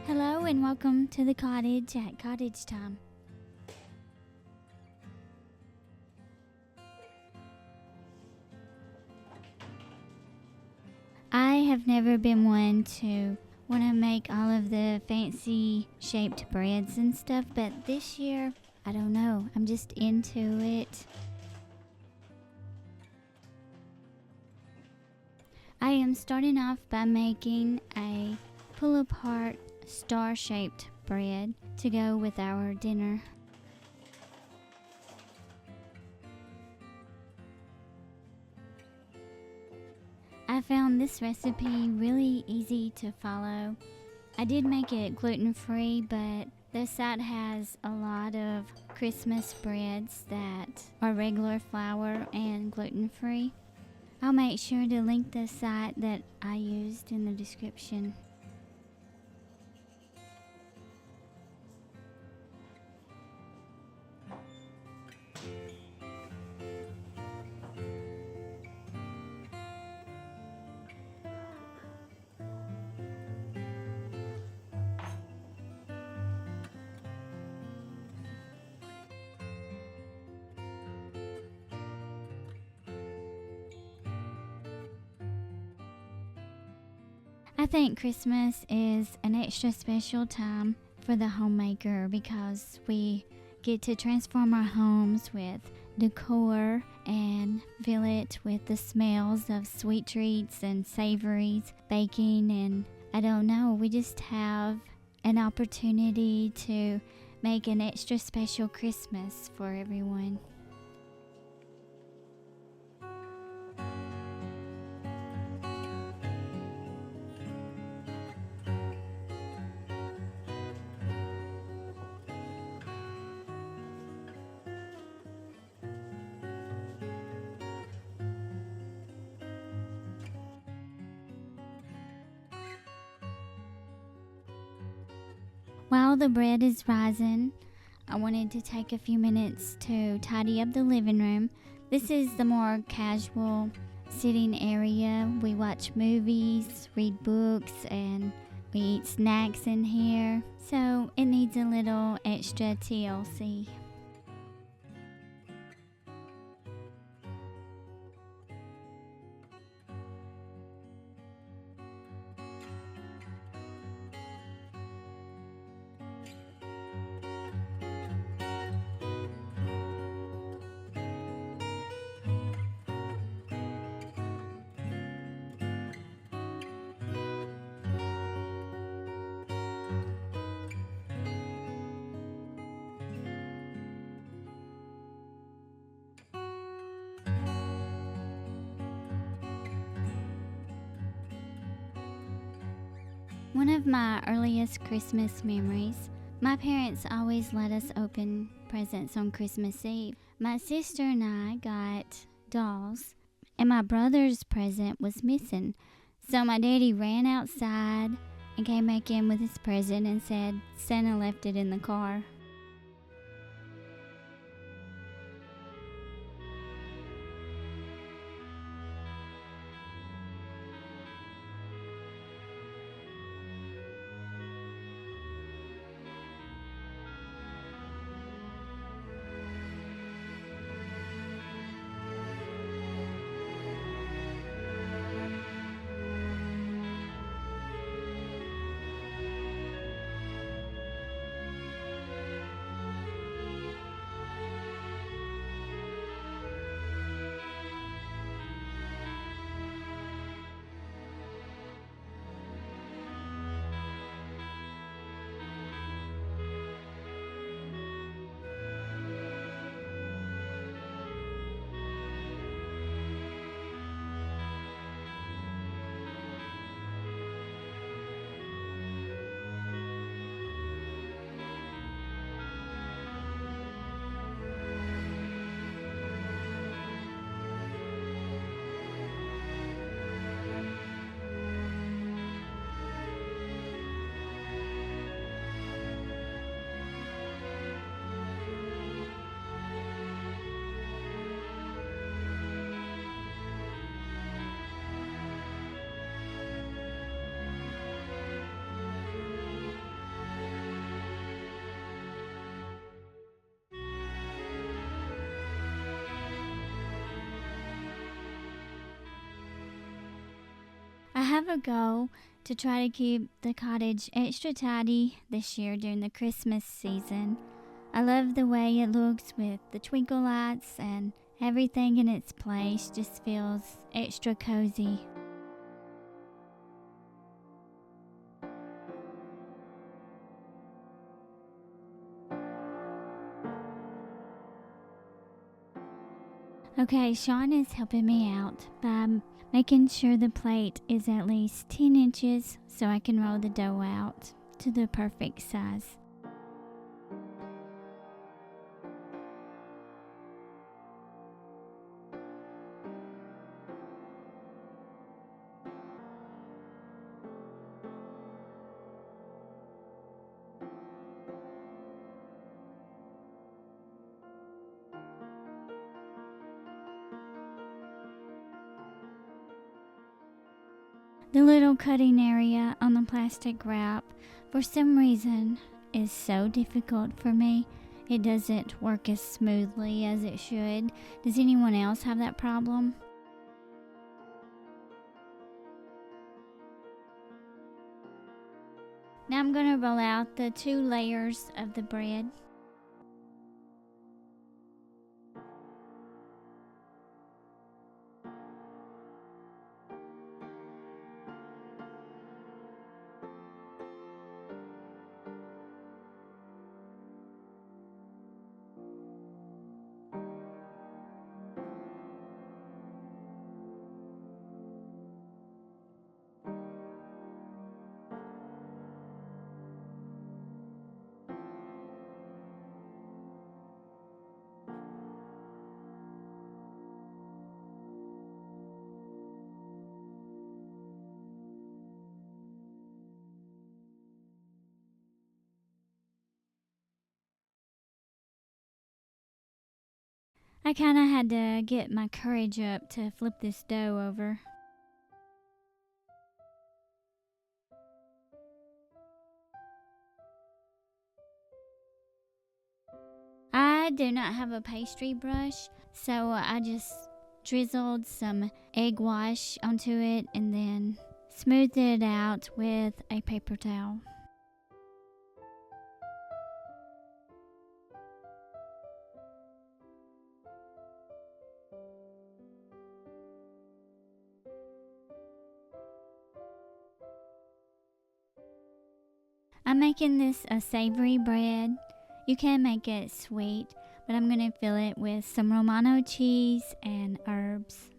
Hello and welcome to the cottage at cottage time. I have never been one to want to make all of the fancy shaped breads and stuff, but this year, I don't know, I'm just into it. I am starting off by making a pull-apart star-shaped bread to go with our dinner. I found this recipe really easy to follow. I did make it gluten-free, but the site has a lot of Christmas breads that are regular flour and gluten-free. I'll make sure to link the site that I used in the description. I think Christmas is an extra special time for the homemaker because we get to transform our homes with decor and fill it with the smells of sweet treats and savories, baking, and I don't know, we just have an opportunity to make an extra special Christmas for everyone. While the bread is rising, I wanted to take a few minutes to tidy up the living room. This is the more casual sitting area. We watch movies, read books, and we eat snacks in here. So it needs a little extra TLC. One of my earliest Christmas memories, my parents always let us open presents on Christmas Eve. My sister and I got dolls, and my brother's present was missing. So my daddy ran outside and came back in with his present and said Santa left it in the car. I have a goal to try to keep the cottage extra tidy this year during the Christmas season. I love the way it looks with the twinkle lights, and everything in its place just feels extra cozy. Okay, Sean is helping me out by making sure the plate is at least 10 inches so I can roll the dough out to the perfect size. The little cutting area on the plastic wrap, for some reason, is so difficult for me. It doesn't work as smoothly as it should. Does anyone else have that problem? Now I'm going to roll out the 2 layers of the bread. I kind of had to get my courage up to flip this dough over. I do not have a pastry brush, so I just drizzled some egg wash onto it and then smoothed it out with a paper towel. I'm making this a savory bread. You can make it sweet, but I'm going to fill it with some Romano cheese and herbs.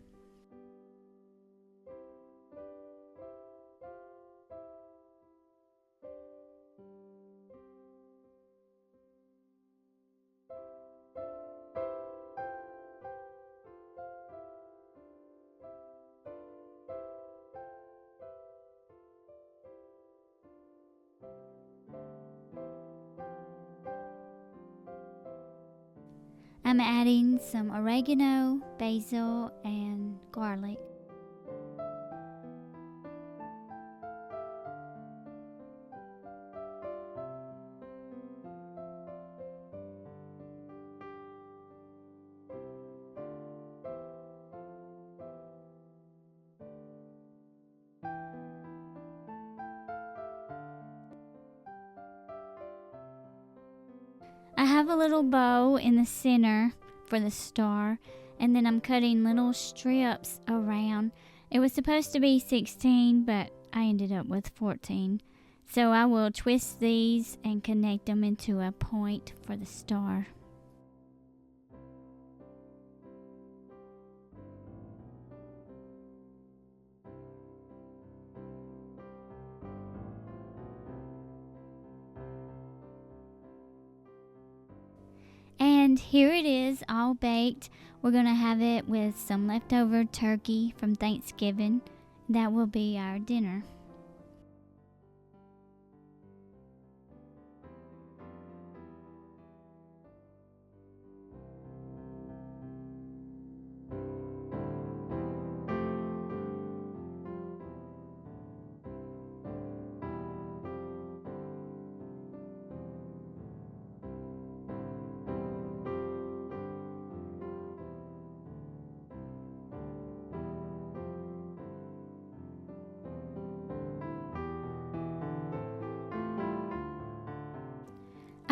I'm adding some oregano, basil, and garlic. I have a little bow in the center for the star, and then I'm cutting little strips around. It was supposed to be 16, but I ended up with 14. So I will twist these and connect them into a point for the star. And here it is, all baked. We're going to have it with some leftover turkey from Thanksgiving. That will be our dinner.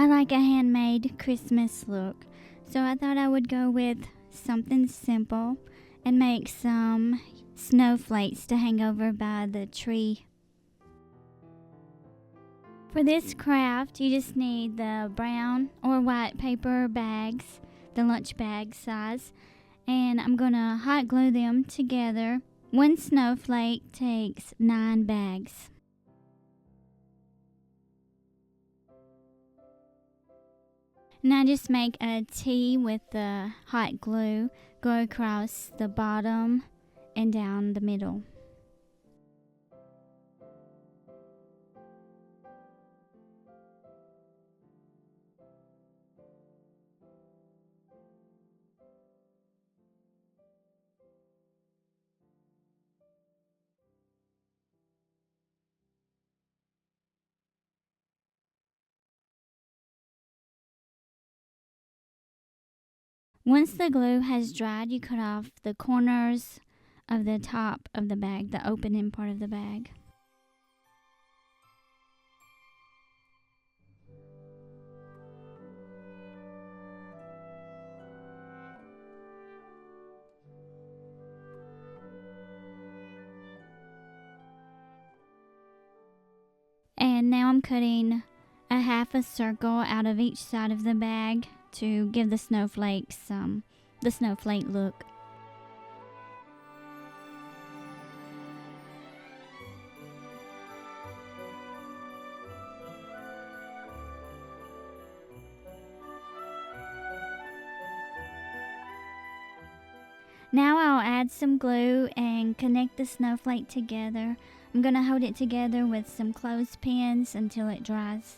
I like a handmade Christmas look, so I thought I would go with something simple and make some snowflakes to hang over by the tree. For this craft, you just need the brown or white paper bags, the lunch bag size, and I'm gonna hot glue them together. One snowflake takes 9 bags. Now just make a T with the hot glue, go across the bottom and down the middle. Once the glue has dried, you cut off the corners of the top of the bag, the opening part of the bag. And now I'm cutting a half a circle out of each side of the bag to give the snowflakes the snowflake look. Now I'll add some glue and connect the snowflake together. I'm going to hold it together with some clothespins until it dries.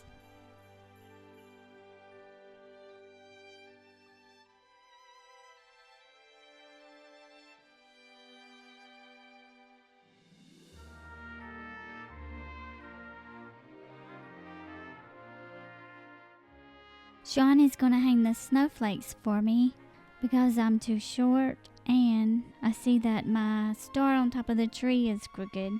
Sean is going to hang the snowflakes for me because I'm too short and I see that my star on top of the tree is crooked.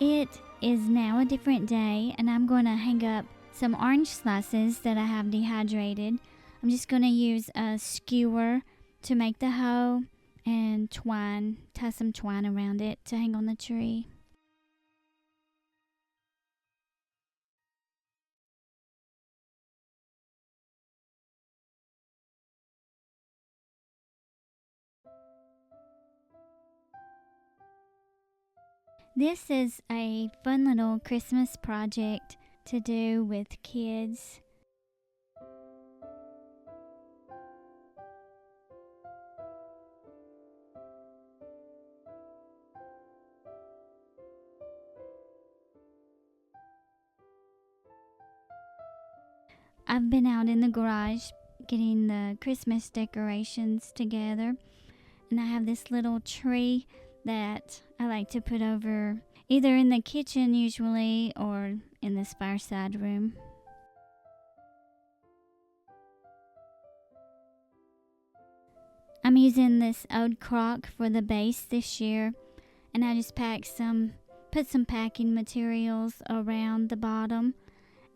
It is now a different day and I'm going to hang up some orange slices that I have dehydrated. I'm just going to use a skewer to make the hoe and tie some twine around it to hang on the tree. This is a fun little Christmas project to do with kids. I've been out in the garage getting the Christmas decorations together, and I have this little tree that I like to put over either in the kitchen usually or in this fireside room. I'm using this old crock for the base this year, and I just put some packing materials around the bottom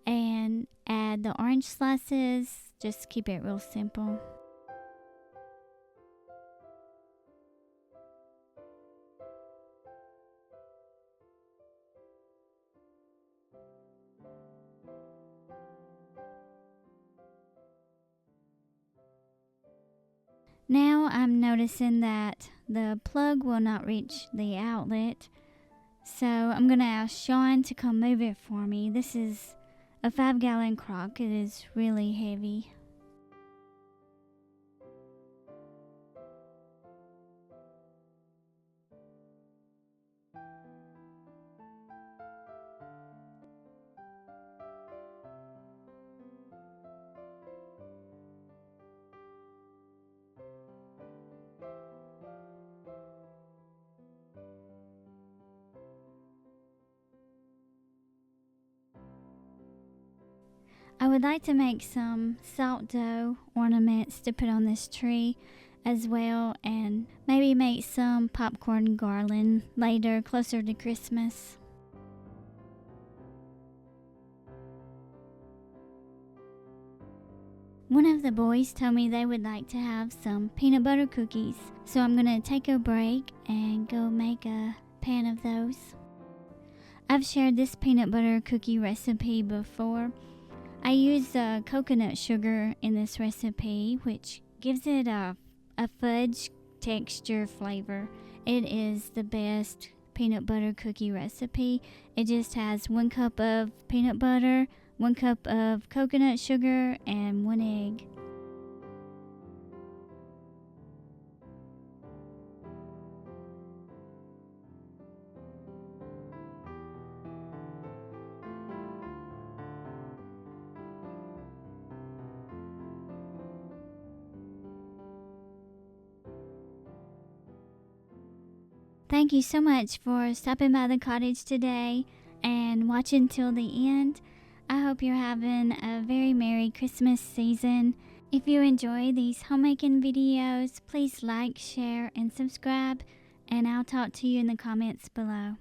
and add the orange slices. Just keep it real simple. Now I'm noticing that the plug will not reach the outlet, so I'm going to ask Sean to come move it for me. This is a 5-gallon crock. It is really heavy. I would like to make some salt dough ornaments to put on this tree as well, and maybe make some popcorn garland later, closer to Christmas. One of the boys told me they would like to have some peanut butter cookies, so I'm going to take a break and go make a pan of those. I've shared this peanut butter cookie recipe before. I use coconut sugar in this recipe, which gives it a fudge texture flavor. It is the best peanut butter cookie recipe. It just has 1 cup of peanut butter, 1 cup of coconut sugar, and 1 egg. Thank you so much for stopping by the cottage today and watching till the end. I hope you're having a very Merry Christmas season. If you enjoy these homemaking videos, please like, share, and subscribe, and I'll talk to you in the comments below.